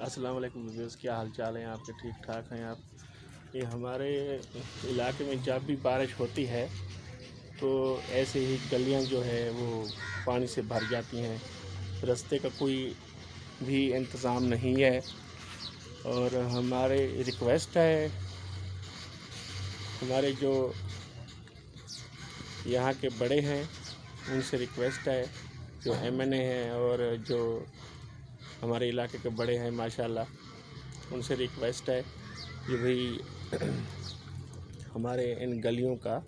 السلام علیکم ویوز، کیا حال چال ہیں آپ کے؟ ٹھیک ٹھاک ہیں آپ؟ یہ ہمارے علاقے میں جب بھی بارش ہوتی ہے تو ایسے ہی گلیاں جو ہے وہ پانی سے بھر جاتی ہیں، راستے کا کوئی بھی انتظام نہیں ہے۔ اور ہمارے ریکویسٹ ہے، ہمارے جو یہاں کے بڑے ہیں ان سے ریکویسٹ ہے، جو ایم این اے ہیں اور جو ہمارے علاقے کے بڑے ہیں ماشاءاللہ، ان سے ریکویسٹ ہے کہ بھئی ہمارے ان گلیوں کا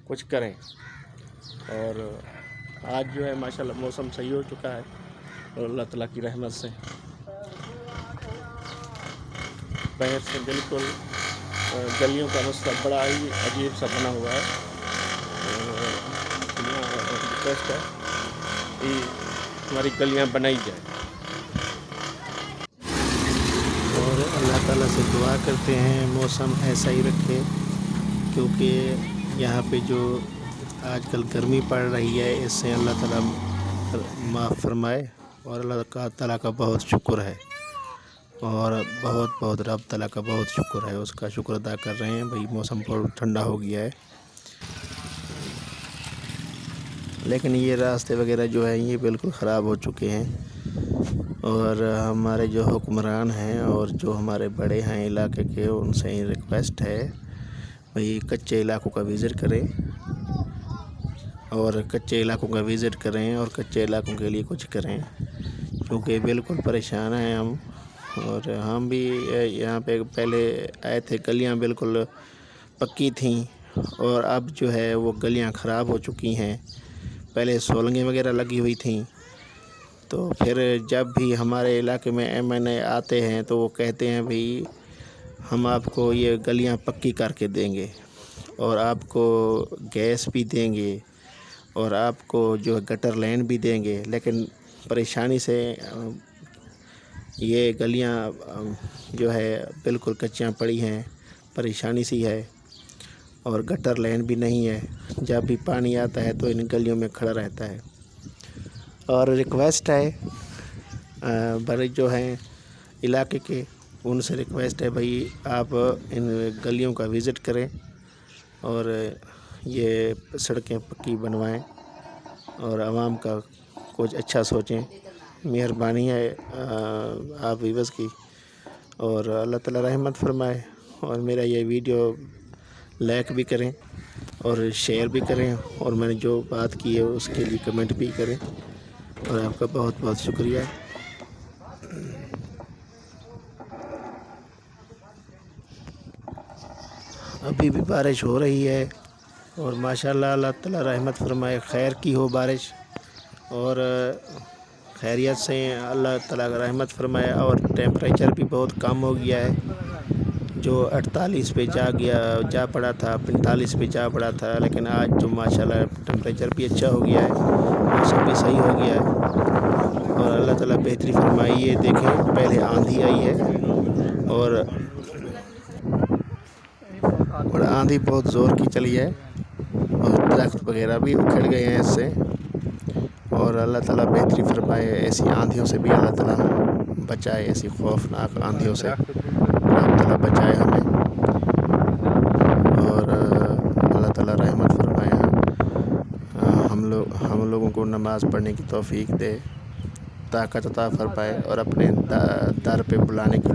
کچھ کریں۔ اور آج جو ہے ماشاءاللہ موسم صحیح ہو چکا ہے اور اللہ تعالیٰ کی رحمت سے باہر سے بالکل گلیوں کا رستہ بڑا ہی عجیب سا بنا ہوا ہے۔ ریکویسٹ ہے کہ ہماری گلیاں بنائی جائیں اور اللہ تعالیٰ سے دعا کرتے ہیں موسم ایسا ہی رکھے، کیونکہ یہاں پہ جو آج کل گرمی پڑ رہی ہے اس سے اللہ تعالیٰ معاف فرمائے۔ اور اللہ تعالیٰ کا بہت شکر ہے، اور بہت رب تعالیٰ کا بہت شکر ہے، اس کا شکر ادا کر رہے ہیں۔ بھئی موسم بہت ٹھنڈا ہو گیا ہے، لیکن یہ راستے وغیرہ جو ہیں یہ بالکل خراب ہو چکے ہیں۔ اور ہمارے جو حکمران ہیں اور جو ہمارے بڑے ہیں علاقے کے، ان سے ریکویسٹ ہے بھئی کچے علاقوں کا وزٹ کریں اور کچے کچے علاقوں کے لیے کچھ کریں، کیونکہ بالکل پریشان ہیں ہم۔ اور ہم بھی یہاں پہ پہلے آئے تھے، گلیاں بالکل پکی تھیں اور اب جو ہے وہ گلیاں خراب ہو چکی ہیں۔ پہلے سولنگیں وغیرہ لگی ہوئی تھیں، تو پھر جب بھی ہمارے علاقے میں ایم این اے آتے ہیں تو وہ کہتے ہیں بھئی ہم آپ کو یہ گلیاں پکی کر کے دیں گے اور آپ کو گیس بھی دیں گے اور آپ کو جو گٹر لائن بھی دیں گے، لیکن پریشانی سے یہ گلیاں جو ہے بالکل کچیاں پڑی ہیں، پریشانی سی ہے اور گٹر لائن بھی نہیں ہے۔ جب بھی پانی آتا ہے تو ان گلیوں میں کھڑا رہتا ہے۔ اور ریکویسٹ ہے بڑے جو ہیں علاقے کے، ان سے ریکویسٹ ہے بھئی آپ ان گلیوں کا وزٹ کریں اور یہ سڑکیں پکی بنوائیں اور عوام کا کچھ اچھا سوچیں۔ مہربانی ہے آپ ویورز کی، اور اللہ تعالیٰ رحمت فرمائے۔ اور میرا یہ ویڈیو لائک بھی کریں اور شیئر بھی کریں، اور میں نے جو بات کی ہے اس کے لیے کمنٹ بھی کریں، اور آپ کا بہت شکریہ۔ ابھی بھی بارش ہو رہی ہے اور ماشاءاللہ اللہ تعالیٰ رحمت فرمائے، خیر کی ہو بارش اور خیریت سے اللہ تعالیٰ کا رحمت فرمائے۔ اور ٹیمپریچر بھی بہت کم ہو گیا ہے، جو 48 پہ جا پڑا تھا، 45 پہ جا پڑا تھا، لیکن آج تو ماشاءاللہ ٹیمپریچر بھی اچھا ہو گیا ہے، موسم بھی صحیح ہو گیا ہے اور اللہ تعالیٰ بہتری فرمائی۔ یہ دیکھیں پہلے آندھی آئی ہے اور آندھی بہت زور کی چلی ہے اور درخت وغیرہ بھی اکھڑ گئے ہیں اس سے، اور اللہ تعالیٰ بہتری فرمائے۔ ایسی آندھیوں سے بھی اللہ تعالیٰ بچائے، ایسی خوفناک آندھیوں سے اللہ تعالیٰ بچائے ہمیں، اور اللہ تعالیٰ رحمت فرمائے۔ ہم لوگوں کو نماز پڑھنے کی توفیق دے، طاقت عطا فرمائے اور اپنے در پہ بلانے کی